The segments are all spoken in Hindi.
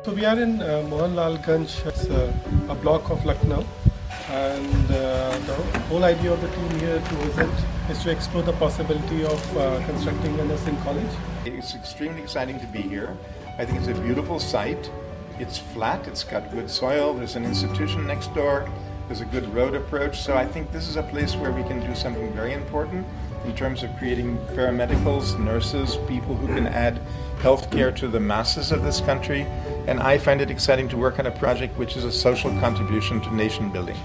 So we are in Mohanlalganj, it's a block of Lucknow, and the whole idea of the team here to visit is to explore the possibility of constructing a nursing college. It's extremely exciting to be here. I think it's a beautiful site. It's flat, it's got good soil, there's an institution next door, there's a good road approach. So I think this is a place where we can do something very important in terms of creating paramedicals, nurses, people who can add healthcare to the masses of this country. And I find it exciting to work on a project which is a social contribution to nation building.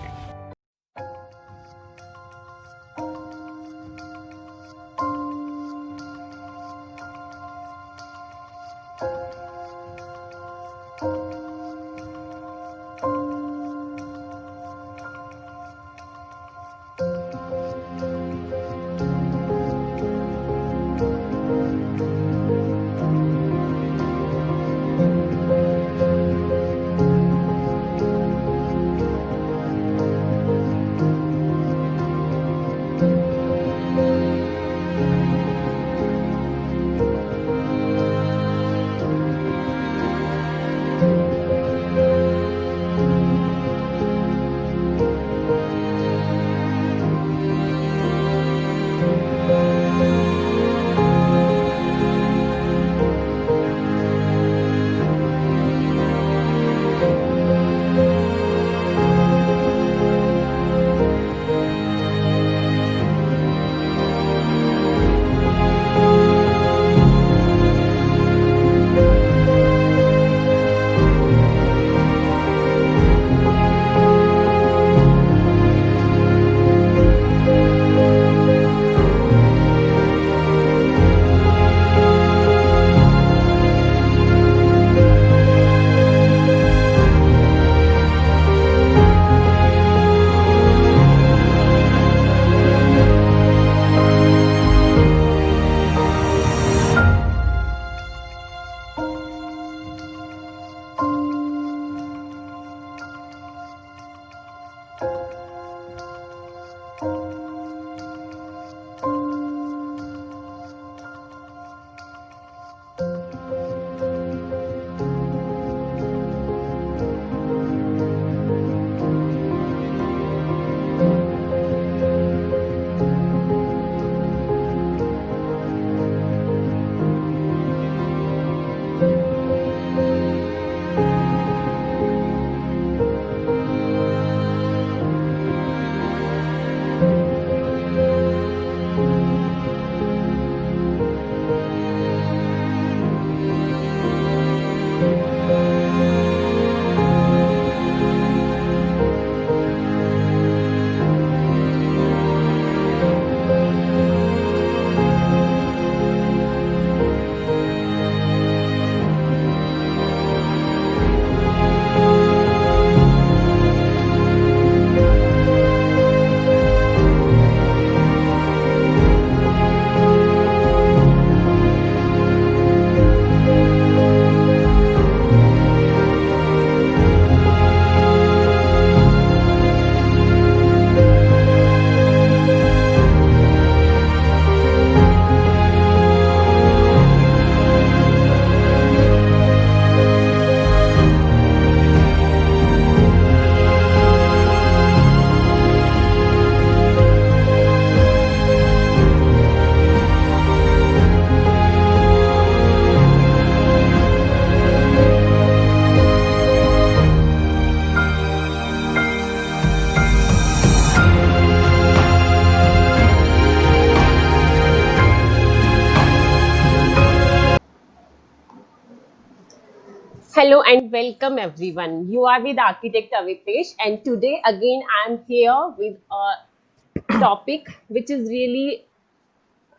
Hello and welcome everyone. You are with Architect Avitesh, and today again I'm here with a topic which is really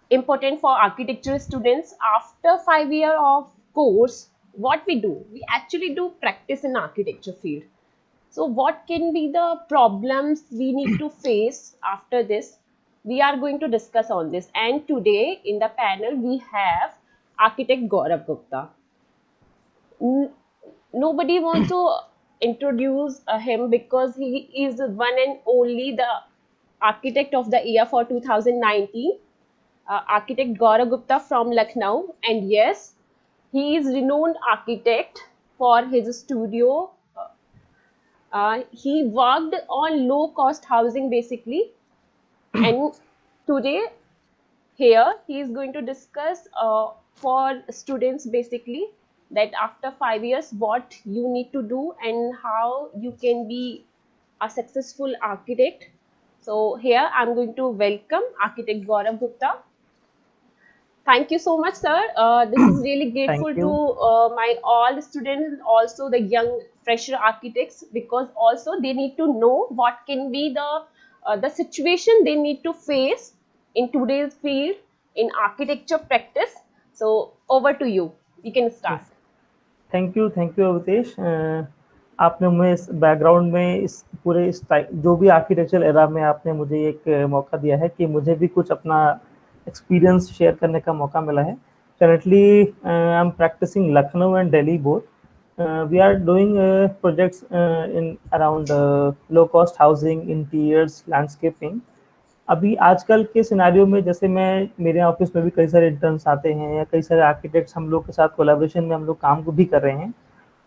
important for architecture students. After 5 year of course, what we do? We actually do practice in architecture field. So what can be the problems we need to face after this? We are going to discuss on this. And today in the panel we have architect Gaurav Gupta. Nobody wants to introduce him because he is one and only the architect of the year for 2019, architect Gaurav Gupta from Lucknow. And yes, he is renowned architect for his studio He worked on low cost housing basically, and today here he is going to discuss for students basically that after 5 years what you need to do and how you can be a successful architect. So here I'm going to welcome architect Gaurav Gupta. Thank you so much, sir. This is really Thank grateful to you. my all students and also the young fresher architects, because also they need to know what can be the situation they need to face in today's field in architecture practice. So over to you. You can start. Yes. Thank you Avtesh. आपने मुझे इस बैकग्राउंड में इस पूरे इस जो भी आर्किटेक्चरल एरा में आपने मुझे एक मौका दिया है कि मुझे भी कुछ अपना एक्सपीरियंस शेयर करने का मौका मिला है। Currently I am practising Lucknow and Delhi both. We are doing projects in around low cost housing, interiors, landscaping. अभी आजकल के सिनेरियो में जैसे मैं मेरे ऑफिस में भी कई सारे इंटर्न्स आते हैं या कई सारे आर्किटेक्ट्स हम लोग के साथ कोलैबोरेशन में हम लोग काम को भी कर रहे हैं।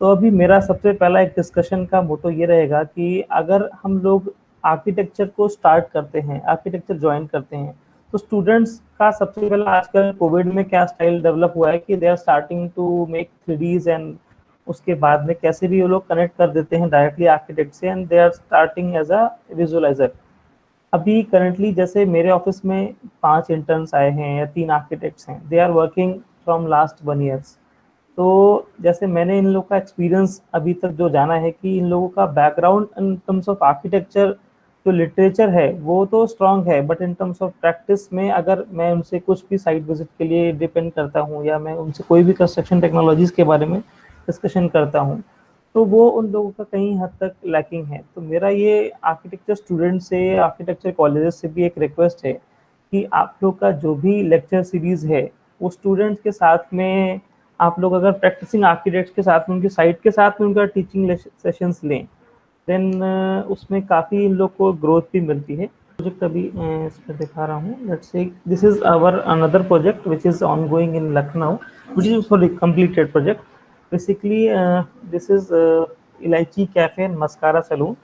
तो अभी मेरा सबसे पहला एक डिस्कशन का मोटो ये रहेगा कि अगर हम लोग आर्किटेक्चर को स्टार्ट करते हैं, आर्किटेक्चर ज्वाइन करते हैं, तो स्टूडेंट्स का सबसे पहला आजकल कोविड में क्या स्टाइल डेवलप हुआ है कि they are starting to make 3Ds and उसके बाद में कैसे भी वो लोग कनेक्ट कर देते हैं डायरेक्टली आर्किटेक्ट से and they are starting as a visualiser. अभी करंटली जैसे मेरे ऑफिस में 5 इंटर्न्स आए हैं या 3 आर्किटेक्ट्स हैं, they are working from last 1 years. तो जैसे मैंने इन लोग का एक्सपीरियंस अभी तक जो जाना है कि इन लोगों का background in terms of architecture जो लिटरेचर है वो तो स्ट्रांग है, but in terms of practice में अगर मैं उनसे कुछ भी साइट विजिट के लिए डिपेंड करता हूँ या मैं उनसे कोई भी कंस्ट्रक्शन टेक्नोलॉजीज के बारे में डिस्कशन करता हूँ, तो वो उन लोगों का कहीं हद तक लैकिंग है। तो मेरा ये आर्किटेक्चर स्टूडेंट से, आर्किटेक्चर कॉलेजेस से भी एक रिक्वेस्ट है कि आप लोग का जो भी लेक्चर सीरीज है वो स्टूडेंट्स के साथ में आप लोग अगर प्रैक्टिसिंग आर्किटेक्ट्स के साथ में उनकी साइट के साथ में उनका टीचिंग सेशंस लें, देन उसमें काफ़ी इन लोग को ग्रोथ भी मिलती है। प्रोजेक्ट अभी इस पर दिखा रहा हूँ। Let's say this is our another project which is ongoing in Lucknow, which is sorry completed project. Basically this is Elaichi cafe and Mascara salon.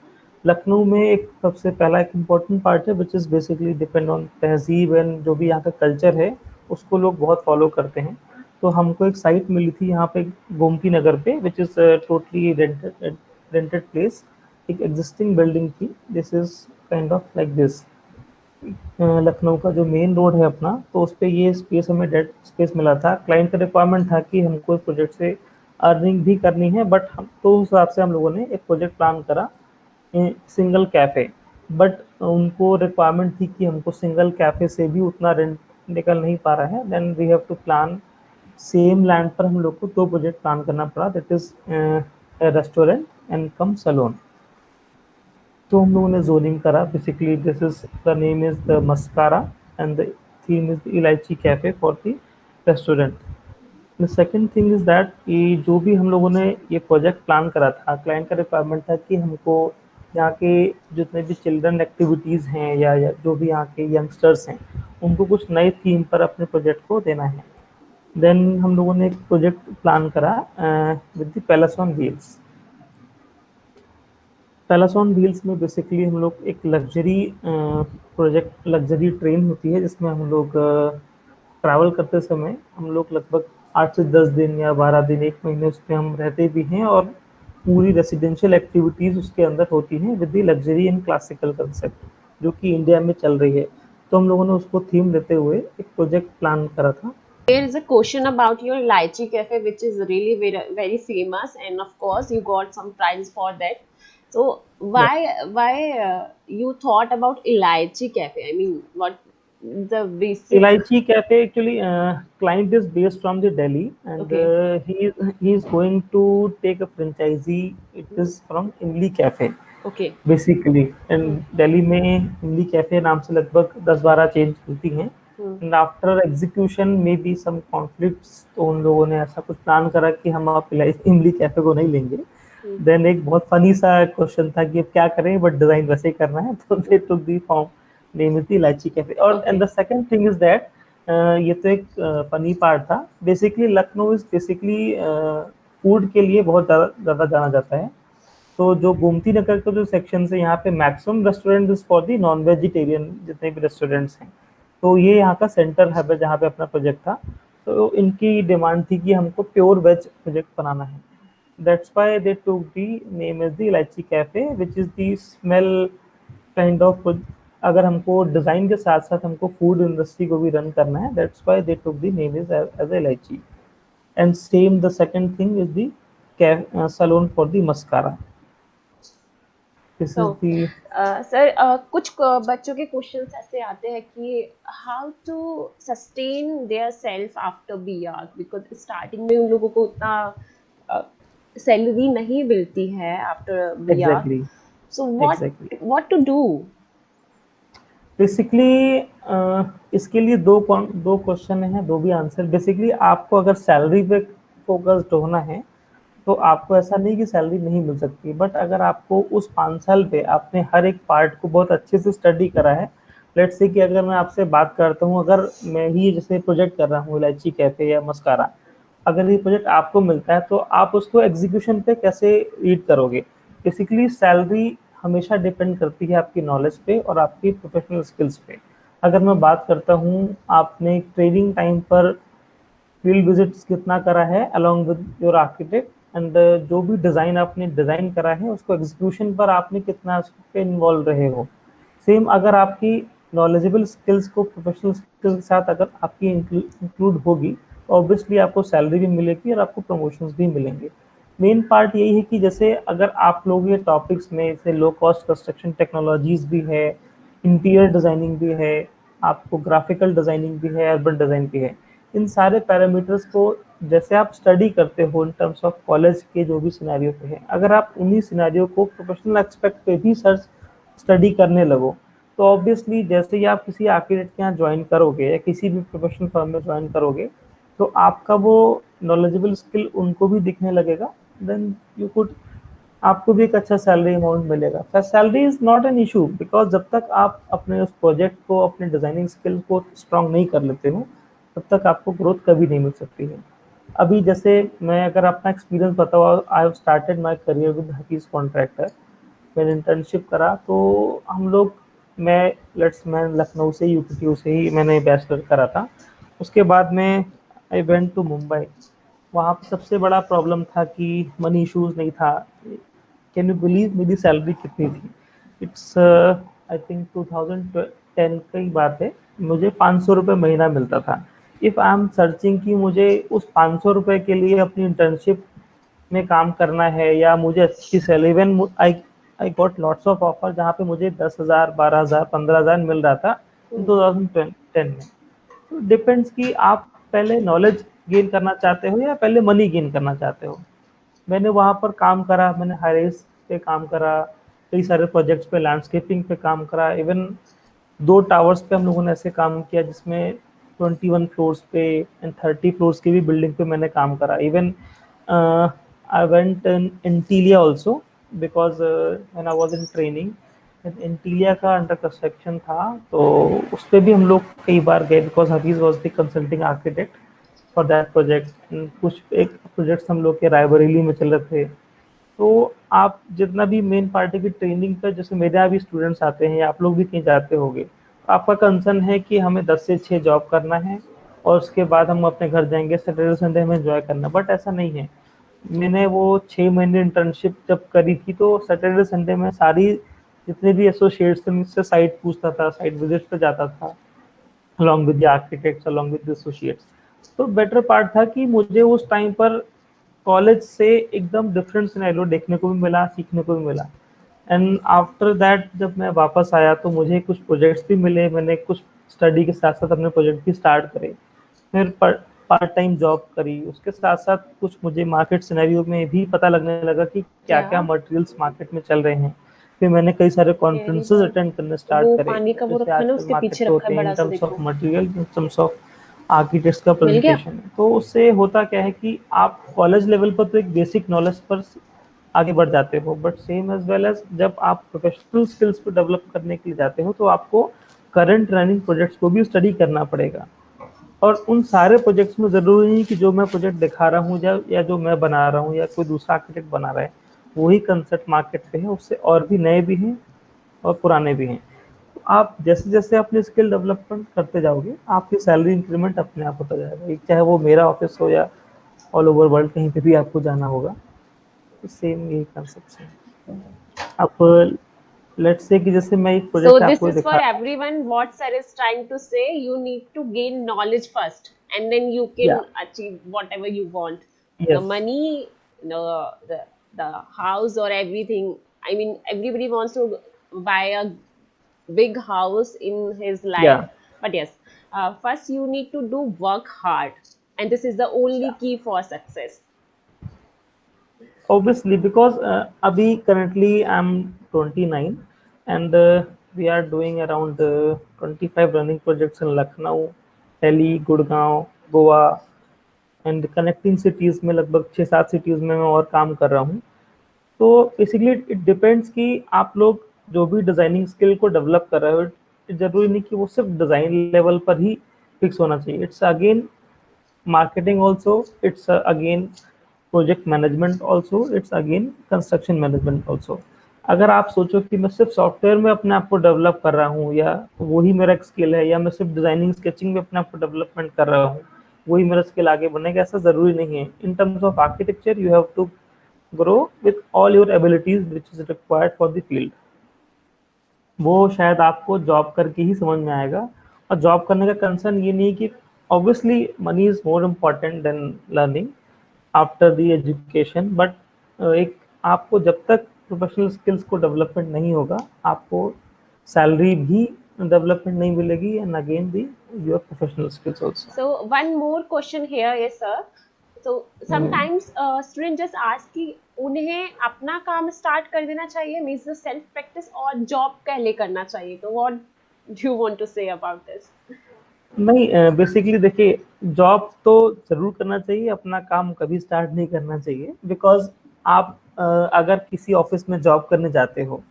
Lucknow में एक सबसे पहला एक इम्पोर्टेंट पार्ट है which is basically depend on तहजीब एंड जो भी यहाँ का कल्चर है उसको लोग बहुत फॉलो करते हैं। तो हमको एक साइट मिली थी यहाँ पे गोमती नगर पे which is totally rented place, एक एग्जिस्टिंग बिल्डिंग थी। This is kind of like this. Lucknow का जो मेन रोड है अपना, तो उस पर ये स्पेस हमें डेड स्पेस मिला था। क्लाइंट का रिक्वायरमेंट था कि हमको इस प्रोजेक्ट से अर्निंग भी करनी है, बट हम तो उस हिसाब से हम लोगों ने एक प्रोजेक्ट प्लान करा सिंगल कैफ़े। बट उनको रिक्वायरमेंट थी कि हमको सिंगल कैफ़े से भी उतना रेंट निकल नहीं पा रहा है, then we have to plan same land पर हम लोग को 2 प्रोजेक्ट प्लान करना पड़ा, that is restaurant and cum salon. तो हम लोगों ने जोनिंग करा। Basically this is the name is the Mascara and the theme is the Elaichi cafe for the restaurant. The second thing is that कि जो भी हम लोगों ने ये प्रोजेक्ट प्लान करा था, क्लाइंट का रिक्वायरमेंट था कि हमको यहाँ के जितने भी चिल्ड्रन एक्टिविटीज़ हैं या जो भी यहाँ के यंगस्टर्स हैं उनको कुछ नए थीम पर अपने प्रोजेक्ट को देना है। देन हम लोगों ने एक प्रोजेक्ट प्लान करा with the palace on wheels. Palace on wheels में बेसिकली हम लोग एक लग्जरी प्रोजेक्ट, लग्जरी ट्रेन होती है जिसमें हम लोग ट्रैवल करते समय हम लोग लगभग 8 से 10 दिन या 12 दिन, 1 महीने उसमें हम रहते भी हैं और पूरी रेसिडेंशियल एक्टिविटीज़ उसके अंदर होती हैं with the luxury and classical concept जो कि इंडिया में चल रही है। तो हम लोगों ने उसको थीम देते हुए एक प्रोजेक्ट प्लान करा था। There is a question about your Lychee Cafe, which is really very, very famous, and of course, you got some prize for that. So, why you thought about Lychee Cafe? I mean, what the basic? Elaichi Cafe actually client is based from the Delhi and Okay. he is going to take a franchisee. It is from Imli Cafe Okay. Basically. And Delhi में इमली कैफे नाम से लगभग 10-12 चेंज खुलती हैं एंड आफ्टर एग्जीक्यूशन में भी सम कॉन्फ्लिक्ट्स, तो उन लोगों ने ऐसा कुछ प्लान करा कि हम आप इमली कैफे को नहीं लेंगे। देन एक बहुत फनी सा क्वेश्चन था कि अब क्या करें, बट डिजाइन वैसे ही करना है, तो they took the form name is the Elaichi cafe. और and the second thing is that ये तो एक फनी पार्ट था। Basically Lucknow is basically food के लिए बहुत ज़्यादा जाना जाता है। तो जो गोमती नगर का जो सेक्शन है यहाँ पे maximum restaurant for the non vegetarian जितने भी रेस्टोरेंट्स हैं, तो ये यहाँ का सेंटर हब है जहाँ पे अपना प्रोजेक्ट था। तो इनकी डिमांड थी कि हमको प्योर वेज प्रोजेक्ट बनाना है। That's why they took the name as the Elaichi cafe which is the smell kind of. अगर हमको डिजाइन के साथ साथ हमको फूड इंडस्ट्री को भी रन करना है, that's why they took the name is as Elaichi. And same the second thing is the salon for the Mascara. This So, is the sir कुछ बच्चों के क्वेश्चंस ऐसे आते हैं कि how to sustain their self after BR, because starting में उन लोगों को उतना सैलरी नहीं मिलती है after BR, exactly so exactly what to do? Basically इसके लिए दो क्वेश्चन हैं, दो भी आंसर। बेसिकली आपको अगर सैलरी पे फोकस्ड होना है तो आपको ऐसा नहीं कि सैलरी नहीं मिल सकती, बट अगर आपको उस 5 साल पे आपने हर एक पार्ट को बहुत अच्छे से स्टडी करा है। लेट्स से कि अगर मैं आपसे बात करता हूँ, अगर मैं ही जैसे प्रोजेक्ट कर रहा हूँ इलायची कैफे या मस्कारा, अगर ये प्रोजेक्ट आपको मिलता है तो आप उसको एग्जीक्यूशन पे कैसे रीड करोगे। बेसिकली सैलरी हमेशा डिपेंड करती है आपकी नॉलेज पे और आपकी प्रोफेशनल स्किल्स पे। अगर मैं बात करता हूँ, आपने ट्रेनिंग टाइम पर फील्ड विजिट्स कितना करा है along with your architect, and जो भी डिज़ाइन आपने डिज़ाइन करा है उसको एग्जीक्यूशन पर आपने कितना उस पे इन्वॉल्व रहे हो। सेम अगर आपकी नॉलेजेबल स्किल्स को प्रोफेशनल स्किल्स के साथ अगर आपकी इंक्लूड होगी तो ऑब्वियसली आपको सैलरी भी मिलेगी और आपको प्रमोशंस भी मिलेंगे। मेन पार्ट यही है कि जैसे अगर आप लोग ये टॉपिक्स में जैसे लो कॉस्ट कंस्ट्रक्शन टेक्नोलॉजीज भी है, इंटीरियर डिज़ाइनिंग भी है, आपको ग्राफिकल डिज़ाइनिंग भी है, अर्बन डिज़ाइन भी है, इन सारे पैरामीटर्स को जैसे आप स्टडी करते हो इन टर्म्स ऑफ कॉलेज के जो भी सिनेरियो पे है, अगर आप उन्हीं सिनेरियो को प्रोफेशनल एक्सपेक्ट पे भी सर्च स्टडी करने लगो तो ऑब्वियसली जैसे ही आप किसी आर्किटेक्ट के यहाँ ज्वाइन करोगे या किसी भी प्रोफेशनल फर्म में ज्वाइन करोगे तो आपका वो नॉलेजेबल स्किल उनको भी दिखने लगेगा। देन यू कुड आपको भी एक अच्छा सैलरी अमाउंट मिलेगा। Salary is not an issue, because जब तक आप अपने उस प्रोजेक्ट को अपने डिजाइनिंग स्किल को स्ट्रांग नहीं कर लेते हो तब तक आपको ग्रोथ कभी नहीं मिल सकती है। अभी जैसे मैं अगर अपना एक्सपीरियंस बताऊँ, I have started my career with Hafeez Contractor. मैंने इंटर्नशिप करा तो हम लोग मैं लखनऊ से यूपीटीयू से ही मैंने बैचलर करा था। उसके बाद में आई वेंट टू मुंबई। वहाँ पे सबसे बड़ा प्रॉब्लम था कि मनी इश्यूज नहीं था। कैन यू बिलीव मेरी सैलरी कितनी थी? इट्स आई थिंक 2010 की बात है, मुझे 500 रुपये महीना मिलता था। इफ़ आई एम सर्चिंग कि मुझे उस 500 रुपये के लिए अपनी इंटर्नशिप में काम करना है या मुझे अच्छी salary, even I got lots of offer जहाँ पे मुझे 10,000 12,000 15,000 मिल रहा था 2010 में। तो डिपेंड्स कि आप पहले नॉलेज गेन करना चाहते हो या पहले मनी गेन करना चाहते हो। मैंने वहाँ पर काम करा, मैंने हाईराइज पे काम करा, कई सारे प्रोजेक्ट्स पे लैंडस्केपिंग पे काम करा, इवन 2 टावर्स पे हम लोगों ने ऐसे काम किया जिसमें 21 फ्लोर्स पे एंड 30 फ्लोर्स की भी बिल्डिंग पे मैंने काम करा। Even I went in Antilia also because when I was in training, Antilia का अंडर कंस्ट्रक्शन था तो उस पर भी हम लोग कई बार गए because Hafeez was the consulting architect for that project. कुछ एक प्रोजेक्ट्स हम लोग के रायबरेली में चल रहे थे। तो आप जितना भी मेन पार्टी की ट्रेनिंग पर जैसे मेरे यहाँ भी स्टूडेंट्स आते हैं या आप लोग भी कहीं जाते होंगे, तो आपका कंसर्न है कि हमें 10 से 6 जॉब करना है और उसके बाद हम अपने घर जाएंगे, सैटरडे संडे में एंजॉय करना, बट ऐसा नहीं है। मैंने वो 6 महीने इंटर्नशिप जब करी थी तो सैटरडे संडे में सारी जितने भी एसोसिएट्स थे मुझसे साइट पूछता था, साइट विजिट पे जाता था along with the architects, along with the associates. तो बेटर पार्ट था कि मुझे उस टाइम पर कॉलेज से एकदम डिफरेंट सिनेरियो देखने को भी मिला, सीखने को भी मिला। एंड आफ्टर दैट जब मैं वापस आया तो मुझे कुछ प्रोजेक्ट्स भी मिले, मैंने कुछ स्टडी के साथ साथ अपने प्रोजेक्ट भी स्टार्ट करे, फिर पार्ट टाइम जॉब करी, उसके साथ साथ कुछ मुझे मार्केट सिनेरियो में भी पता लगने लगा कि क्या क्या मटेरियल्स मार्केट में चल रहे हैं। फिर मैंने कई सारे कॉन्फ्रेंसेस अटेंड करने स्टार्ट वो करे, पानी का वो जैसे रखा ना आजकल उसके मार्केट पीछे पे रखा होते है हैं बड़ा इन सा, टर्म्स ऑफ देखो material, in terms of architects का मिल गया। प्रेजेंटेशन है। तो उससे होता क्या है कि आप कॉलेज लेवल पर तो एक बेसिक नॉलेज पर आगे बढ़ जाते हो, but same as well as जब आप प्रोफेशनल स्किल्स को डेवलप करने के लिए जाते हो तो आपको करंट रनिंग प्रोजेक्ट्स को भी स्टडी करना पड़ेगा। और उन सारे प्रोजेक्ट्स में ज़रूरी नहीं कि जो मैं प्रोजेक्ट दिखा रहा हूँ या जो मैं बना रहा हूँ या कोई दूसरा आर्किटेक्ट बना रहा है, वही कंसेप्ट मार्केट पे है, उससे और भी नए भी हैं और पुराने भी हैं। तो आप जैसे जैसे अपनी स्किल डेवलपमेंट करते जाओगे, आपकी सैलरी इंक्रीमेंट अपने आप होता जाएगा। एक चाहे वो मेरा ऑफिस हो या ऑल ओवर वर्ल्ड कहीं पे भी आपको जाना होगा, तो सेम यही कंसेप्ट है। अब लेट्स से कि जैसे मैं एक So प्रोजेक्ट this आपको is for दिखा रहा हूँ। everyone. What sir is trying to say, you need to gain knowledge first, and then you या can achieve whatever you want. The yes money, the house or everything. I mean, everybody wants to buy a big house in his या life, but yes, first you need to do work hard, and this is the only key for success. obviously because abhi currently I'm 29 and we are doing around 25 running projects in Lucknow, Delhi, Gurgaon, Goa and connecting cities में लगभग 6-7 सिटीज़ में मैं और काम कर रहा हूँ। तो बेसिकली इट डिपेंड्स कि आप लोग जो भी डिज़ाइनिंग स्किल को डेवलप कर रहे हो, ज़रूरी नहीं कि वो सिर्फ डिज़ाइन लेवल पर ही फिक्स होना चाहिए। It's again marketing also, it's again project management also, it's again construction management also। अगर आप सोचो कि मैं सिर्फ सॉफ्टवेयर में अपने आप को डेवलप कर रहा हूँ या वही मेरा एक स्किल है, या मैं सिर्फ डिजाइनिंग स्केचिंग में अपने आप को डेवलपमेंट कर रहा हूँ वही मेरा स्किल आगे बढ़ेगा, ऐसा जरूरी नहीं है। In terms of architecture you have to grow with all your abilities which is required for the field. वो शायद आपको जॉब करके ही समझ में आएगा। और जॉब करने का कंसर्न ये नहीं कि obviously money is more important than learning after the education, but एक आपको जब तक प्रोफेशनल स्किल्स को डेवलपमेंट नहीं होगा, आपको सैलरी भी डेवलपमेंट नहीं मिलेगी and again the your professional skills also. So one more question here is sir. So sometimes student just ask कि उन्हें अपना काम स्टार्ट कर देना चाहिए, मीन्स द सेल्फ प्रैक्टिस, और जॉब पहले करना चाहिए। तो what do you want to say about this? नहीं, बेसिकली देखिए, जॉब तो जरूर करना चाहिए, अपना काम कभी स्टार्ट नहीं करना चाहिए। बिकॉज आप अगर किसी ऑफिस में जॉब करने जाते हो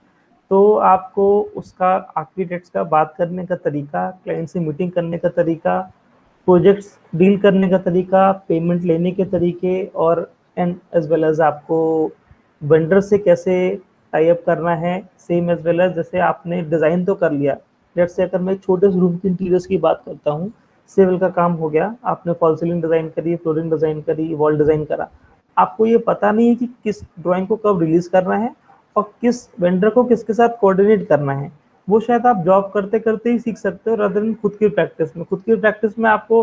तो आपको उसका आर्किटेक्ट्स का बात करने का तरीका, क्लाइंट से मीटिंग करने का तरीका, प्रोजेक्ट्स डील करने का तरीका, पेमेंट लेने के तरीके, और एंड एज वेल एज आपको वेंडर से कैसे टाई अप करना है, सेम एज वेल एज जैसे आपने डिज़ाइन तो कर लिया। लेट्स से अगर मैं एक छोटे से रूम के इंटीरियर्स की बात करता हूँ, सिविल का काम हो गया, आपने फॉल सीलिंग डिज़ाइन करी, फ्लोरिंग डिज़ाइन करी, वॉल डिज़ाइन करा, आपको ये पता नहीं है कि किस ड्राइंग को कब रिलीज करना है और किस वेंडर को किसके साथ कोऑर्डिनेट करना है। वो शायद आप जॉब करते करते ही सीख सकते हो, रादर देन खुद की प्रैक्टिस में। खुद की प्रैक्टिस में आपको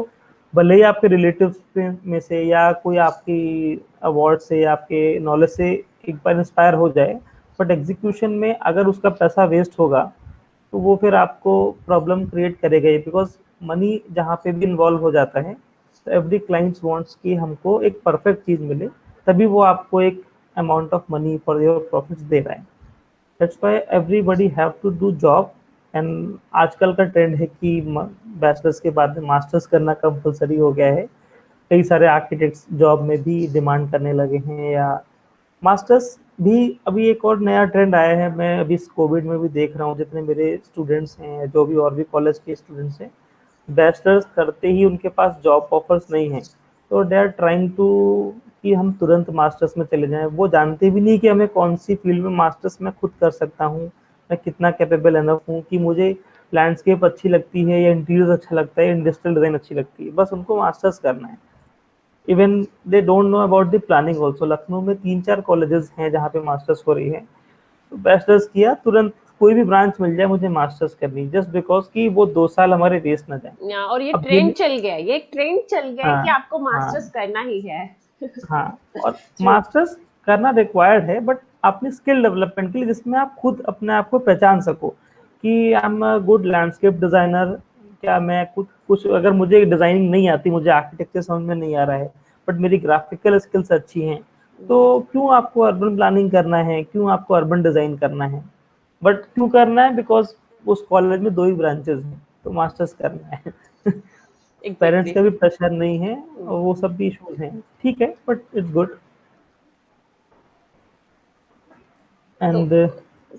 भले ही आपके रिलेटिव्स में से या कोई आपकी अवार्ड से या आपके नॉलेज से एक बार इंस्पायर हो जाए, बट एग्जीक्यूशन में अगर उसका पैसा वेस्ट होगा तो वो फिर आपको प्रॉब्लम क्रिएट करेगा ही। बिकॉज मनी जहाँ पे भी इन्वॉल्व हो जाता है, तो एवरी क्लाइंट्स वांट्स कि हमको एक परफेक्ट चीज़ मिले, तभी वो आपको एक amount of money for your profits दे रहा है। That's why everybody have to do job. And आजकल का ट्रेंड है कि बैचलर्स के बाद में मास्टर्स करना कंपलसरी हो गया है। कई सारे आर्किटेक्ट्स जॉब में भी डिमांड करने लगे हैं, या मास्टर्स भी अभी एक और नया ट्रेंड आया है। मैं अभी इस कोविड में भी देख रहा हूँ, जितने मेरे स्टूडेंट्स हैं, जो भी और भी कॉलेज के स्टूडेंट्स हैं, बैचलर्स करते ही उनके पास जॉब ऑफर्स नहीं है, तो दे आर ट्राइंग टू कि हम तुरंत मास्टर्स में चले जाएं। वो जानते भी नहीं कि हमें कौन सी फील्ड में मास्टर्स मैं खुद कर सकता हूँ, मैं कितना कैपेबल एनफ हूँ, कि मुझे लैंडस्केप अच्छी लगती है या इंटीरियर अच्छा लगता है, इंडस्ट्रियल डिज़ाइन अच्छी लगती है, बस उनको मास्टर्स करना है। Even they don't know about the planning also. Lucknow में 3-4 कॉलेजेस हैं जहाँ पे मास्टर्स हो रही है, तो बैचलर्स किया, तुरंत कोई भी ब्रांच मिल जाए मुझे मास्टर्स करनी, जस्ट बिकॉज कि वो 2 साल हमारे वेस्ट ना जाए। और ये अब ट्रेंड चल गया है, ये ट्रेंड चल गया है कि हाँ आपको मास्टर्स हाँ करना ही है। हाँ, और ट्रू। मास्टर्स करना रिक्वायर्ड है, बट अपनी स्किल डेवलपमेंट के लिए, जिसमें आप खुद अपने आप को पहचान सको कि I am a good landscape designer. क्या मैं कुछ कुछ अगर मुझे डिजाइनिंग नहीं आती, मुझे आर्किटेक्चर समझ में नहीं आ रहा है, बट मेरी ग्राफिकल स्किल्स अच्छी हैं, तो क्यों आपको अर्बन प्लानिंग करना है, क्यों आपको अर्बन डिजाइन करना है? बट क्यों करना है? बिकॉज उस कॉलेज में 2 ही ब्रांचेस हैं, तो मास्टर्स करना है। Parents exactly. का भी प्रेशर नहीं है, और वो सब भी इश्यूज हैं, ठीक है, but it's good. So, and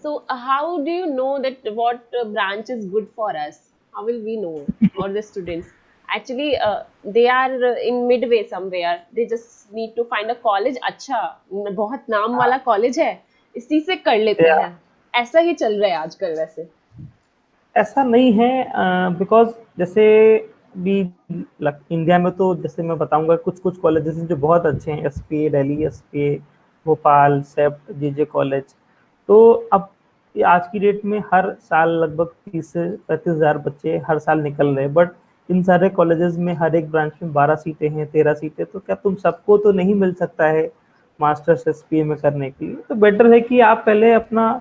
so how do you know that what branch is good for us? How will we know, or the students? actually they are in midway somewhere. They just need to find a college. अच्छा बहुत नाम वाला कॉलेज है, इसी से कर लेते Yeah. हैं. ऐसा ही चल रहा है आजकल वैसे. ऐसा नहीं है, बिकॉज जैसे भी इंडिया में तो जैसे मैं बताऊंगा कुछ कुछ कॉलेजेस हैं जो बहुत अच्छे हैं, SPA Delhi, SPA Bhopal, CEPT, JJ college. तो अब ये आज की डेट में हर साल लगभग 30 से 35,000 बच्चे हर साल निकल रहे हैं, बट इन सारे कॉलेजेस में हर एक ब्रांच में 12 सीटें हैं, 13 सीटें, तो क्या तुम सबको तो नहीं मिल सकता है मास्टर्स एसपीए में करने के लिए. तो बेटर है कि आप पहले अपना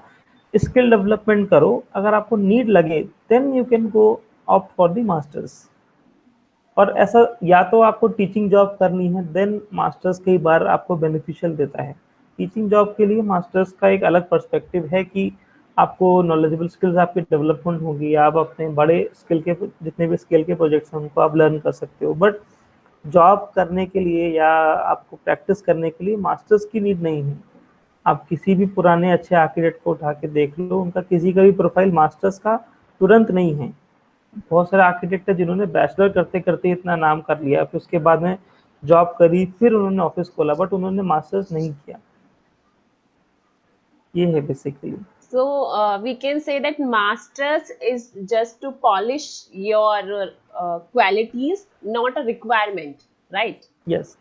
स्किल डेवलपमेंट करो. अगर आपको नीड लगे then you can go opt for the masters. और ऐसा या तो आपको टीचिंग जॉब करनी है देन मास्टर्स कई बार आपको बेनिफिशियल देता है. टीचिंग जॉब के लिए मास्टर्स का एक अलग पर्सपेक्टिव है कि आपको नॉलेजेबल स्किल्स आपकी डेवलपमेंट होगी, आप अपने बड़े स्किल के जितने भी स्किल के प्रोजेक्ट्स हैं उनको आप लर्न कर सकते हो. बट जॉब करने के लिए या आपको प्रैक्टिस करने के लिए मास्टर्स की नीड नहीं है. आप किसी भी पुराने अच्छे आर्किटेक्ट को उठा के देख लो, उनका किसी का भी प्रोफाइल मास्टर्स का तुरंत नहीं है. बहुत सारे आर्किटेक्ट है जिन्होंने बैचलर करते करते इतना नाम कर लिया, फिर उसके बाद में जॉब करी, फिर उन्होंने ऑफिस खोला, बट उन्होंने मास्टर्स नहीं किया. ये है basically. So we can say that masters is just to polish your qualities, not a requirement, right? Yes,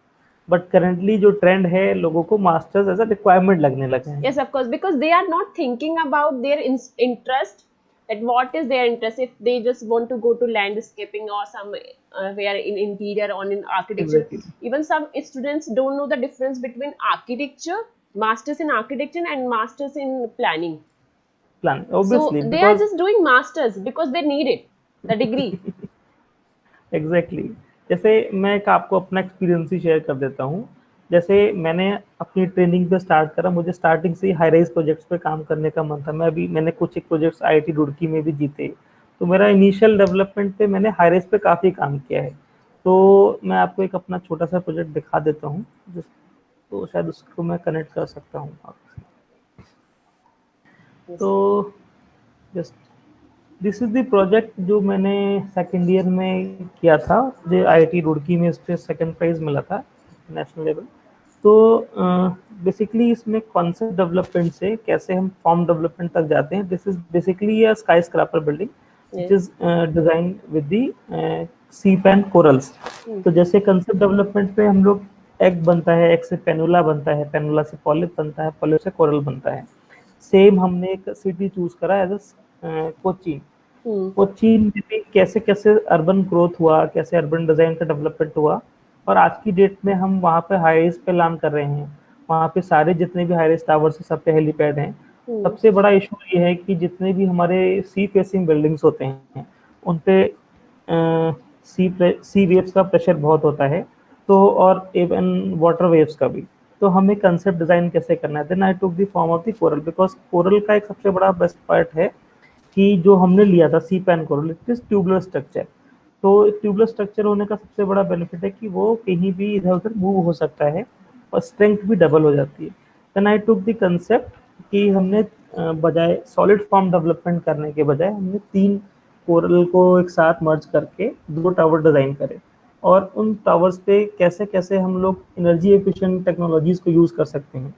but currently जो ट्रेंड है लोगों को मास्टर्स एज अ रिक्वायरमेंट लगने लगे हैं. Yes, of course, because they are not thinking about their interest. That what is their interest? If they just want to go to landscaping or some where in interior or in architecture, Exactly. even some students don't know the difference between architecture, masters in architecture, and masters in planning. Plan So obviously they are because just doing masters because they need it, the degree. Exactly. जैसे मैं एक आपको अपना एक्सपीरियंस ही शेयर कर देता हूँ. जैसे मैंने अपनी ट्रेनिंग पे स्टार्ट करा, मुझे स्टार्टिंग से ही हाई राइज प्रोजेक्ट्स पे काम करने का मन था. मैंने कुछ एक प्रोजेक्ट्स आईआईटी रुड़की में भी जीते. तो मेरा इनिशियल डेवलपमेंट पे मैंने हाई राइज पे काफ़ी काम किया है. तो मैं आपको एक अपना छोटा सा प्रोजेक्ट दिखा देता हूँ, तो शायद उसको मैं कनेक्ट कर सकता हूँ आपसे. तो just this is the project जो मैंने सेकेंड ईयर में किया था, जो आईआईटी रुड़की में इस पे सेकेंड प्राइज मिला था नेशनल लेवल. तो बेसिकली इसमें कॉन्सेप्ट डेवलपमेंट से कैसे हम फॉर्म डेवलपमेंट तक जाते हैं. This is basically a sky scraper building which is design with the ship and corals. तो जैसे कंसेप्ट डेवलपमेंट पे हम लोग एग बनता है, एग से पेनुला बनता है, पेनुला से पॉलिप बनता है, पॉलिप से कोरल बनता है. सेम हमने एक सिटी चूज करा एज कोच्चि. कोच्चि में भी कैसे कैसे अर्बन ग्रोथ हुआ, कैसे अर्बन डिजाइन का डेवलपमेंट हुआ, और आज की डेट में हम वहाँ पे हाईराइज पे लॉन्च कर रहे हैं. वहाँ पे सारे जितने भी हाईराइज टावर्स हैं सब पे हेलीपैड हैं. सबसे बड़ा इशू ये है कि जितने भी हमारे सी फेसिंग बिल्डिंग्स होते हैं उन पे सी वेव्स का प्रेशर बहुत होता है, तो और इवन वाटर वेव्स का भी. तो हमें कंसेप्ट डिजाइन कैसे करना है. Then I took the form of the coral, because coral का एक सबसे बड़ा बेस्ट पार्ट है कि जो हमने लिया था sea pen coral, it is tubular structure. तो ट्यूबुलर स्ट्रक्चर होने का सबसे बड़ा बेनिफिट है कि वो कहीं भी इधर उधर मूव हो सकता है और स्ट्रेंथ भी डबल हो जाती है. Then I took the concept कि हमने बजाय सॉलिड फॉर्म डेवलपमेंट करने के बजाय हमने 3 कोरल को एक साथ मर्ज करके 2 टावर डिजाइन करे, और उन टावर्स पे कैसे कैसे हम लोग एनर्जी एफिशिएंट टेक्नोलॉजीज को यूज कर सकते हैं.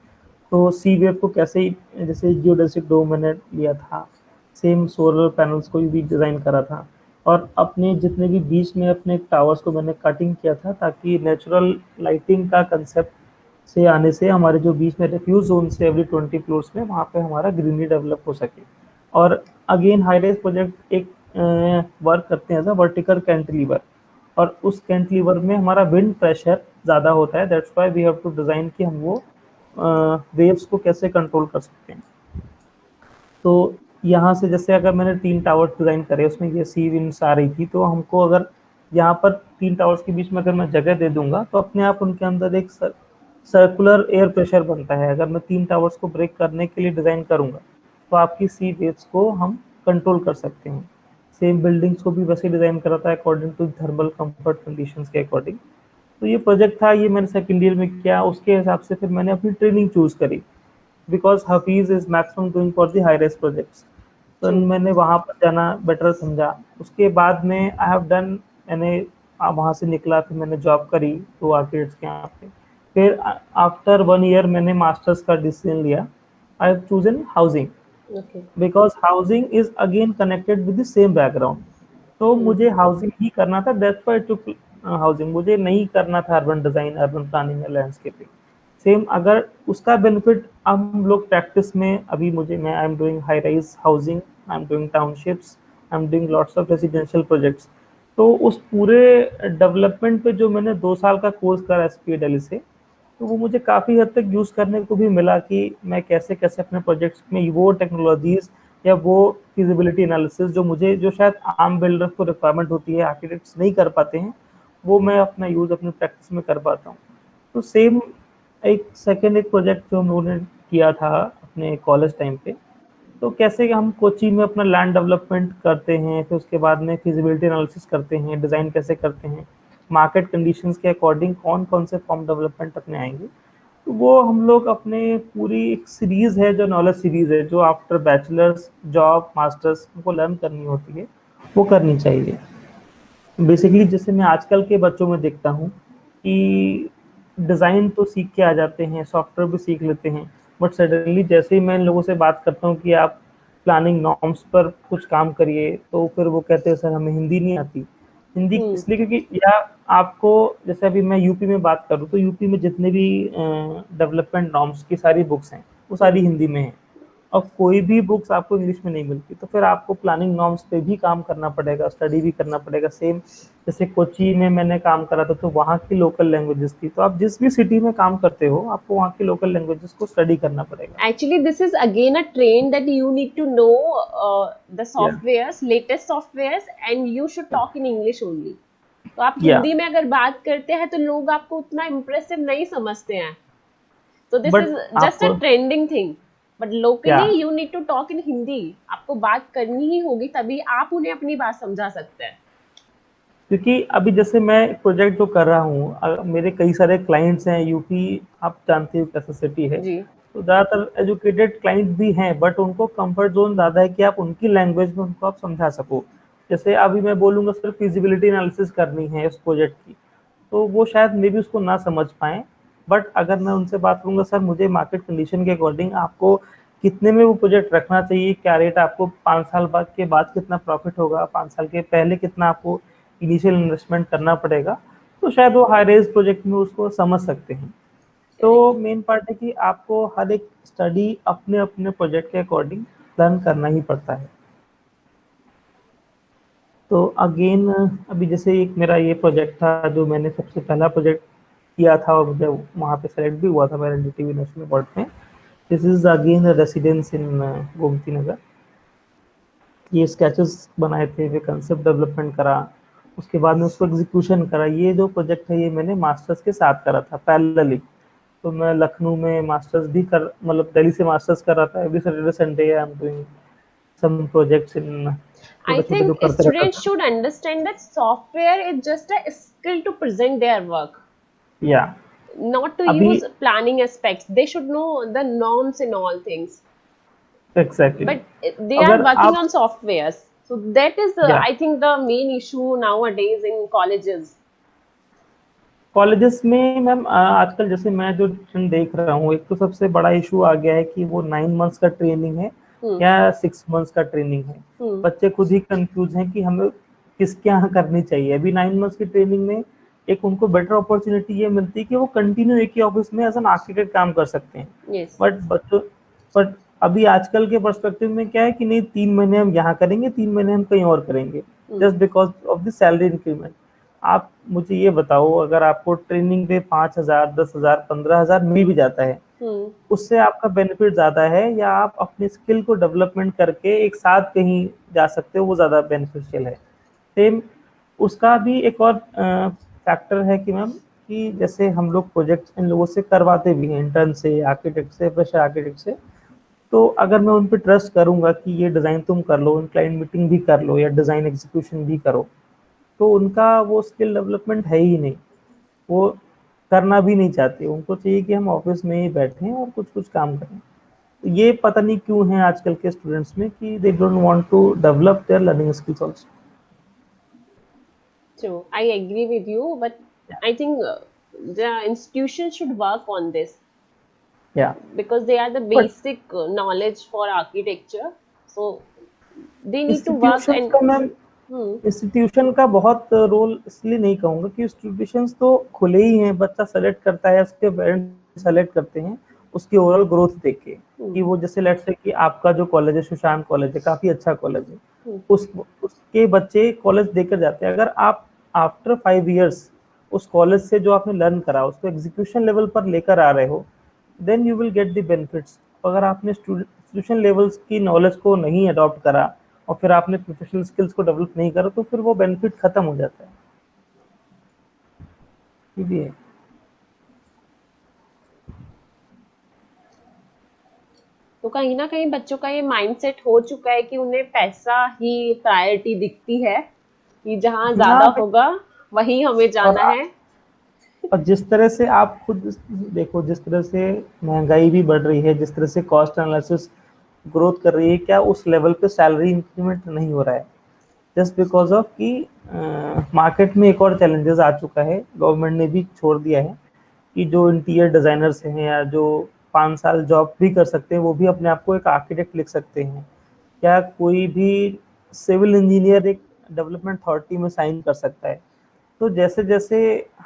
तो सी वेव को कैसे, जैसे जियोडेसिक डोम मैंने लिया था, सेम सोलर पैनल्स को भी डिजाइन करा था, और अपने जितने भी बीच में अपने टावर्स को मैंने कटिंग किया था ताकि नेचुरल लाइटिंग का कंसेप्ट से आने से हमारे जो बीच में रिफ्यूज जोन से एवरी 20 फ्लोर्स में वहाँ पे हमारा ग्रीनरी डेवलप हो सके. और अगेन हाई राइज प्रोजेक्ट एक वर्क करते हैं एज अ वर्टिकल कैंटिलीवर, और उस कैंटिलीवर में हमारा विंड प्रेशर ज़्यादा होता है. That's why we have to design कि हम वो वेव्स को कैसे कंट्रोल कर सकते हैं. तो यहाँ से जैसे अगर मैंने 3 टावर्स डिज़ाइन करे, उसमें ये सी विंड्स आ रही थी, तो हमको अगर यहाँ पर 3 टावर्स के बीच में अगर मैं जगह दे दूंगा तो अपने आप उनके अंदर एक सर्कुलर एयर प्रेशर बनता है. अगर मैं 3 टावर्स को ब्रेक करने के लिए डिज़ाइन करूँगा तो आपकी सी वेव्स को हम कंट्रोल कर सकते हैं. सेम बिल्डिंग्स को भी वैसे डिज़ाइन करा था according to thermal comfort conditions के अकॉर्डिंग. तो ये प्रोजेक्ट था, ये मैंने सेकेंड ईयर में किया. उसके हिसाब से फिर मैंने अपनी ट्रेनिंग चूज करी, because Hafeez is maximum doing for the high rise projects. तो मैंने वहाँ पर जाना बेटर समझा. उसके बाद में आई हैव डन, मैंने वहाँ से निकला, फिर मैंने जॉब करी तो आर्किटेक्ट्स के यहाँ पे। फिर आफ्टर 1 ईयर मैंने मास्टर्स का डिसीजन लिया। I have chosen housing Okay. Because housing is again connected with the same background. तो मुझे हाउसिंग ही करना था, that's why I took housing. मुझे नहीं करना था अर्बन डिजाइन, अर्बन प्लानिंग या लैंडस्केपिंग। सेम अगर उसका बेनिफिट हम लोग प्रैक्टिस में, अभी मुझे मैं आई am doing high rise housing, I am doing townships, I am doing lots of residential projects. तो उस पूरे डेवलपमेंट पे जो मैंने 2 साल का कोर्स करा एसपी दिल्ली से, तो वो मुझे काफ़ी हद तक यूज़ करने को भी मिला कि मैं कैसे कैसे अपने प्रोजेक्ट्स में वो टेक्नोलॉजीज या वो फिजिबिलिटी एनालिसिस जो मुझे, जो शायद आम बिल्डर्स को रिक्वायरमेंट होती है, आर्किटेक्ट्स नहीं कर पाते हैं, वो मैं अपना यूज़ अपनी प्रैक्टिस में कर पाता हूँ। तो सेम एक प्रोजेक्ट जो हम लोगों ने किया था अपने कॉलेज टाइम पे, तो कैसे हम कोची में अपना लैंड डेवलपमेंट करते हैं, फिर उसके बाद में फिजिबिलिटी एनालिसिस करते हैं, डिज़ाइन कैसे करते हैं, मार्केट कंडीशंस के अकॉर्डिंग कौन कौन से फॉर्म डेवलपमेंट अपने आएंगे। तो वो हम लोग अपने पूरी एक सीरीज़ है, जो नॉलेज सीरीज़ है, जो आफ्टर बैचलर्स जॉब मास्टर्स को लर्न करनी होती है, वो करनी चाहिए। बेसिकली जैसे मैं आजकल के बच्चों में देखता हूँ कि डिज़ाइन तो सीख के आ जाते हैं, सॉफ्टवेयर भी सीख लेते हैं, बट सडनली जैसे ही मैं इन लोगों से बात करता हूँ कि आप प्लानिंग नॉर्म्स पर कुछ काम करिए, तो फिर वो कहते हैं सर हमें हिंदी नहीं आती। हिंदी Hmm. इसलिए क्योंकि, या आपको, जैसे अभी मैं यूपी में बात करूँ तो यूपी में जितने भी डेवलपमेंट नॉर्म्स की सारी बुक्स हैं वो सारी हिंदी में हैं, और कोई भी बुक्स आपको इंग्लिश में नहीं मिलती। तो फिर आपको प्लानिंग नॉर्म्स पे भी काम करना पड़ेगा, स्टडी भी करना पड़ेगा। सेम जैसे कोची में मैंने काम करा था, तो वहाँ की लोकल लैंग्वेजेस थी, तो आप जिस भी सिटी में काम करते हो आपको वहाँ की लोकल लैंग्वेजेस को स्टडी करना पड़ेगा। Actually, this is again a trend that you need to know the या softwares, latest softwares, and you should talk in English only. तो आप या हिंदी में अगर बात करते हैं तो लोग आपको उतना इम्प्रेसिव नहीं समझते हैं। तो this but is just a आपको, ट्रेंडिंग थिंग, बट या locally you need to talk in Hindi. आपको बात करनी ही होगी, तभी आप उन्हें अपनी बात समझा सकते हैं। क्योंकि अभी जैसे मैं प्रोजेक्ट जो कर रहा हूँ, मेरे कई सारे क्लाइंट्स हैं यूपी, आप जानते हो कैसा सिटी है, जी। तो ज़्यादातर एजुकेटेड क्लाइंट भी हैं, बट उनको कंफर्ट जोन ज़्यादा है कि आप उनकी लैंग्वेज में उनको आप समझा सको। जैसे अभी मैं बोलूँगा सिर्फ फिजिबिलिटी एनालिसिस करनी है उस प्रोजेक्ट की, तो वो शायद मे भी उसको ना समझ पाएँ। बट अगर मैं उनसे बात करूँगा सर मुझे मार्केट कंडीशन के अकॉर्डिंग आपको कितने में वो प्रोजेक्ट रखना चाहिए, क्या रेट आपको 5 साल बाद के बाद कितना प्रॉफिट होगा, 5 साल के पहले कितना आपको इनिशियल इन्वेस्टमेंट करना पड़ेगा, तो शायद वो हाई रेज प्रोजेक्ट में उसको समझ सकते हैं। तो मेन पार्ट है कि आपको हर एक स्टडी अपने अपने प्रोजेक्ट के अकॉर्डिंग लर्न करना ही पड़ता है। तो अगेन अभी जैसे एक मेरा ये प्रोजेक्ट था जो मैंने सबसे पहला प्रोजेक्ट किया था, और मुझे वहाँ पे सेलेक्ट भी हुआ था मेरे एनडीटीवी नेशनल अवार्ड में। This is again residence in Gomti Nagar. ये स्केचेस बनाए थे, फिर कंसेप्ट डेवलपमेंट करा, उसके बाद में उसको एग्जीक्यूशन करा। ये जो प्रोजेक्ट है ये मैंने मास्टर्स के साथ करा था पैरेलली। तो मैं लखनऊ में मास्टर्स भी कर, मतलब दिल्ली से मास्टर्स कर रहा था। Every Saturday Sunday I am doing some projects in, I छोटे छोटे जो think करते रहता students था। should understand that software is just a skill to present their work, या not to अभी use planning aspects. They should know the norms in all things, exactly but they are अगर working आप, on softwares. So that is, या I think, the main issue nowadays in colleges. Colleges में मैम आजकल जैसे मैं जो ट्रेंड देख रहा हूँ, एक तो सबसे बड़ा इशू आ गया है कि वो 9 मंथ्स का ट्रेनिंग है Hmm. या 6 मंथ्स का ट्रेनिंग है। Hmm. बच्चे खुद ही कंफ्यूज हैं कि हमें किसके यहाँ करनी चाहिए। अभी 9 मंथ्स की ट्रेनिंग में एक उनको बेटर अपॉर्चुनिटी ये मिलती है कि वो कंटिन्यू एक ही ऑफिस में एज एन आर्किटेक्ट काम कर सकते हैं। Yes. बट बच्चों, बट अभी आजकल के पर्सपेक्टिव में क्या है कि नहीं, 3 महीने हम यहाँ करेंगे, 3 महीने हम कहीं और करेंगे, just because of the salary increment. आप मुझे ये बताओ, अगर आपको ट्रेनिंग पे 5,000, 10,000, 15,000 मिल भी जाता है, Hmm. उससे आपका बेनिफिट ज्यादा है, या आप अपने स्किल को डेवलपमेंट करके एक साथ कहीं जा सकते हो, वो ज्यादा बेनिफिशियल है। सेम उसका भी एक और फैक्टर है कि मैम, कि जैसे हम लोग प्रोजेक्ट इन लोगों से करवाते भी हैं, इंटर्न से, आर्किटेक्ट से, फ्रेशर आर्किटेक्ट से। तो अगर मैं उन पे ट्रस्ट करूंगा कि ये डिज़ाइन तुम कर लो, क्लाइंट मीटिंग भी कर लो या डिज़ाइन एग्जीक्यूशन भी करो, तो उनका वो स्किल डेवलपमेंट है ही नहीं। वो करना भी नहीं चाहते, उनको चाहिए कि हम ऑफिस में ही बैठें और कुछ कुछ काम करें। तो ये पता नहीं क्यों है आजकल के स्टूडेंट्स में कि they don't want to develop their learning skills also. True. I agree with you, but I think the institution should work on this या because they are the but basic knowledge for architecture. So they need to work institutions and का मैम, hmm, इंस्टीट्यूशन का बहुत रोल इसलिए नहीं कहूँगा कि इंस्टीट्यूशंस तो खुले ही हैं, बच्चा सेलेक्ट करता है, उसके पेरेंट्स सेलेक्ट करते हैं उसकी ओवरऑल ग्रोथ देख के, hmm, कि वो जैसे लेट्स से कि आपका जो कॉलेज है सुशांत कॉलेज है, काफ़ी अच्छा कॉलेज है, hmm. उसके बच्चे कॉलेज देकर जाते हैं। अगर आप आफ्टर 5 इयर्स उस कॉलेज से जो आपने लर्न करा उसको एग्जीक्यूशन लेवल पर लेकर आ रहे हो, then you will get the benefits. अगर आपने इंस्टीट्यूशन लेवल्स की नॉलेज को नहीं अडॉप्ट करा और फिर आपने प्रोफेशनल स्किल्स को डेवलप नहीं करा तो फिर वो बेनिफिट खत्म हो जाता है। ये भी है। तो कहीं ना कहीं बच्चों का ये माइंडसेट हो चुका है कि उन्हें पैसा ही प्रायोरिटी दिखती है, कि जहाँ ज्यादा हाँ, होगा वहीं हमें और जाना है। और जिस तरह से आप खुद देखो, जिस तरह से महंगाई भी बढ़ रही है, जिस तरह से कॉस्ट एनालिसिस ग्रोथ कर रही है, क्या उस लेवल पे सैलरी इंक्रीमेंट नहीं हो रहा है? जस्ट बिकॉज ऑफ कि मार्केट में एक और चैलेंजेस आ चुका है, गवर्नमेंट ने भी छोड़ दिया है कि जो इंटीरियर डिजाइनर्स हैं या जो 5 साल जॉब भी कर सकते हैं वो भी अपने आप को एक आर्किटेक्ट लिख सकते हैं। क्या कोई भी सिविल इंजीनियर एक डेवलपमेंट अथॉरिटी में साइन कर सकता है? तो जैसे जैसे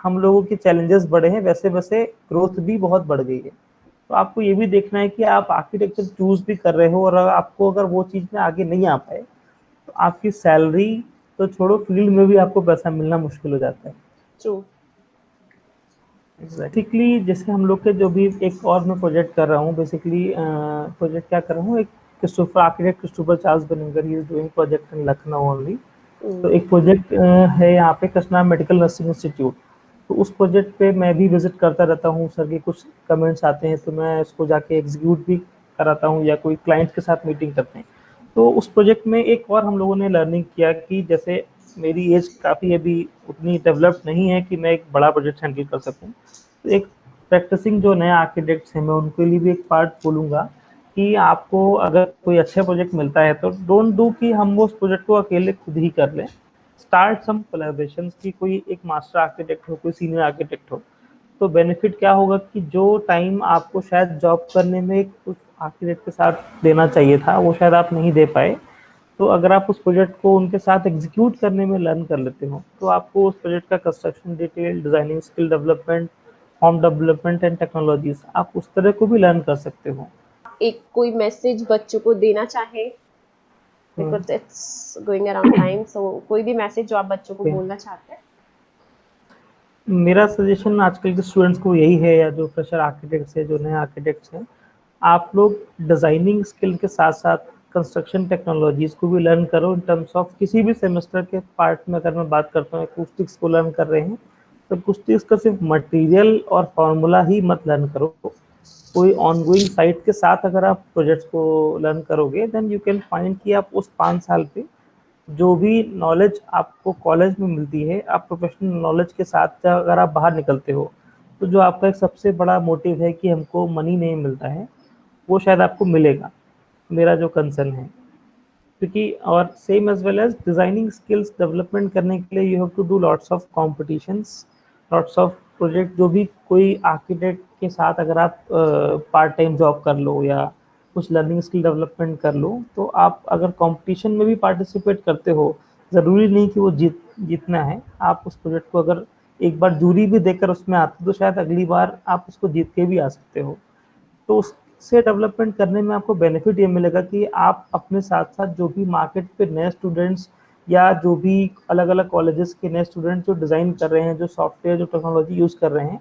हम लोगों के चैलेंजेस बढ़े हैं वैसे वैसे ग्रोथ भी बहुत बढ़ गई है। तो आपको ये भी देखना है कि आप आर्किटेक्चर चूज भी कर रहे हो और आपको अगर वो चीज़ में आगे नहीं आ पाए तो आपकी सैलरी तो छोड़ो, फील्ड में भी आपको पैसा मिलना मुश्किल हो जाता है। ट्रू। बेसिकली जैसे हम लोग के जो भी एक और मैं प्रोजेक्ट कर रहा हूँ, बेसिकली प्रोजेक्ट क्या कर रहा हूँ, एक Christopher architect Christopher Charles Benninger he is doing project in Lucknow only. तो एक प्रोजेक्ट है यहाँ पे कृष्णा मेडिकल नर्सिंग इंस्टीट्यूट। तो उस प्रोजेक्ट पे मैं भी विजिट करता रहता हूँ, सर के कुछ कमेंट्स आते हैं तो मैं उसको जाके एग्जीक्यूट भी कराता हूँ या कोई क्लाइंट के साथ मीटिंग करते हैं। तो उस प्रोजेक्ट में एक और हम लोगों ने लर्निंग किया कि जैसे मेरी एज काफ़ी अभी उतनी डेवलप्ड नहीं है कि मैं एक बड़ा प्रोजेक्ट हैंडल कर सकूँ, तो एक प्रैक्टिसिंग जो नए आर्किटेक्ट्स हैं मैं उनके लिए भी एक पार्ट बोलूँगा कि आपको अगर कोई अच्छा प्रोजेक्ट मिलता है तो डोंट डू कि हम वो उस प्रोजेक्ट को अकेले खुद ही कर लें। स्टार्ट सम कोलैबोरेशंस की, कोई एक मास्टर आर्किटेक्ट हो, कोई सीनियर आर्किटेक्ट हो, तो बेनिफिट क्या होगा कि जो टाइम आपको शायद जॉब करने में एक उस आर्किटेक्ट के साथ देना चाहिए था वो शायद आप नहीं दे पाए, तो अगर आप उस प्रोजेक्ट को उनके साथ एग्जीक्यूट करने में लर्न कर लेते हो तो आपको उस प्रोजेक्ट का construction detail, designing skill development, form development and technologies आप उस तरह को भी लर्न कर सकते हो। एक कोई मैसेज बच्चों को देना चाहे, because it's going around time, so कोई भी मैसेज जो आप बच्चों को बोलना चाहते हैं। मेरा सजेशन आजकल के स्टूडेंट्स को यही है, या जो फ्रेशर आर्किटेक्ट्स है, जो नए आर्किटेक्ट्स हैं, आप लोग डिज़ाइनिंग स्किल के साथ साथ कंस्ट्रक्शन टेक्नोलॉजीज़ को भी लर्न करो। इन टर्म्स ऑफ किसी भी सेमेस्टर के पार्ट में अगर मैं बात करता हूँ, एकूस्टिक्स को लर्न कर रहे हैं तो एकूस्टिक्स का सिर्फ मटेरियल और फार्मूला ही मत लर्न करो, कोई ऑनगोइंग साइट के साथ अगर आप प्रोजेक्ट्स को लर्न करोगे देन यू कैन फाइंड कि आप उस 5 साल पे जो भी नॉलेज आपको कॉलेज में मिलती है, आप प्रोफेशनल नॉलेज के साथ अगर आप बाहर निकलते हो तो जो आपका एक सबसे बड़ा मोटिव है कि हमको मनी नहीं मिलता है, वो शायद आपको मिलेगा, मेरा जो कंसर्न है। क्योंकि और same as well as designing skills development करने के लिए you have to do lots of competitions, lots of project. जो भी कोई आर्किटेक्ट के साथ अगर आप पार्ट टाइम जॉब कर लो या कुछ लर्निंग स्किल डेवलपमेंट कर लो, तो आप अगर कंपटीशन में भी पार्टिसिपेट करते हो, ज़रूरी नहीं कि वो जीतना है। आप उस प्रोजेक्ट को अगर एक बार जूरी भी देकर उसमें आते हो तो शायद अगली बार आप उसको जीत के भी आ सकते हो। तो उससे डेवलपमेंट करने में आपको बेनिफिट ये मिलेगा कि आप अपने साथ साथ जो भी मार्केट पे नए स्टूडेंट्स या जो भी अलग अलग कॉलेजेस के नए स्टूडेंट्स जो डिज़ाइन कर रहे हैं, जो सॉफ्टवेयर, जो टेक्नोलॉजी यूज़ कर रहे हैं,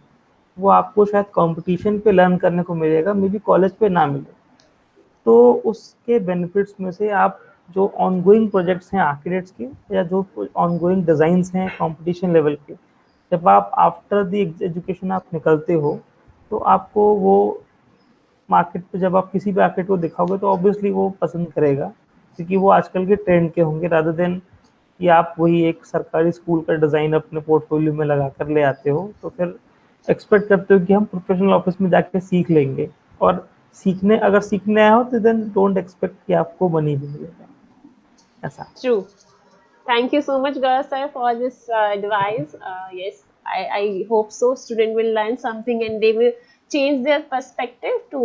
वो आपको शायद कंपटीशन पे लर्न करने को मिलेगा, मे बी कॉलेज पे ना मिले। तो उसके बेनिफिट्स में से आप जो ऑनगोइंग प्रोजेक्ट्स हैं आर्किटेक्ट्स के, या जो ऑनगोइंग डिज़ाइंस हैं कंपटीशन लेवल के, जब आप आफ्टर द एजुकेशन आप निकलते हो तो आपको वो मार्केट पे जब आप किसी भी आर्किटेक्ट को दिखाओगे तो ऑब्वियसली वो पसंद करेगा, क्योंकि वो आजकल के ट्रेंड के होंगे, रादर देन कि आप वही एक सरकारी स्कूल का डिज़ाइन अपने पोर्टफोलियो में लगा कर ले आते हो तो फिर एक्सपेक्ट करते हो कि हम प्रोफेशनल ऑफिस में जाके सीख लेंगे। और अगर सीखने आए हो तो देन डोंट एक्सपेक्ट कि आपको मनी भी मिलेगा, ऐसा। True. Thank you so much, Gaurav sir, for this advice. Yes, I hope so. Student will learn something and they will change their perspective to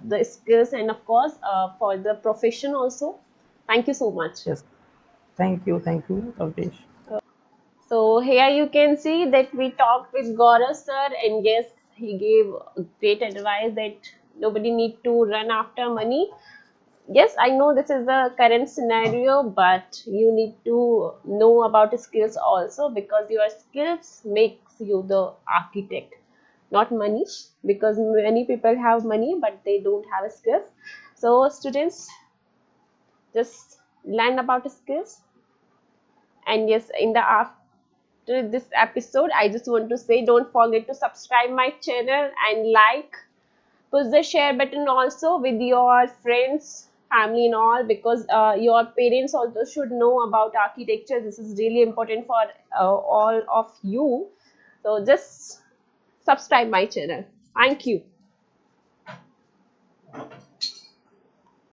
the skills and of course for the profession also. Thank you so much. Yes, thank you, Avdesh. So here you can see that we talked with Gaurav sir, and yes, he gave great advice that nobody need to run after money. Yes, I know this is the current scenario, but you need to know about skills also because your skills makes you the architect, not money. Because many people have money, but they don't have skills. So students, just learn about skills. And yes, in the after this episode, I just want to say, don't forget to subscribe my channel and like, push the share button also with your friends, family and all, because your parents also should know about architecture. This is really important for all of you. So just subscribe my channel. Thank you.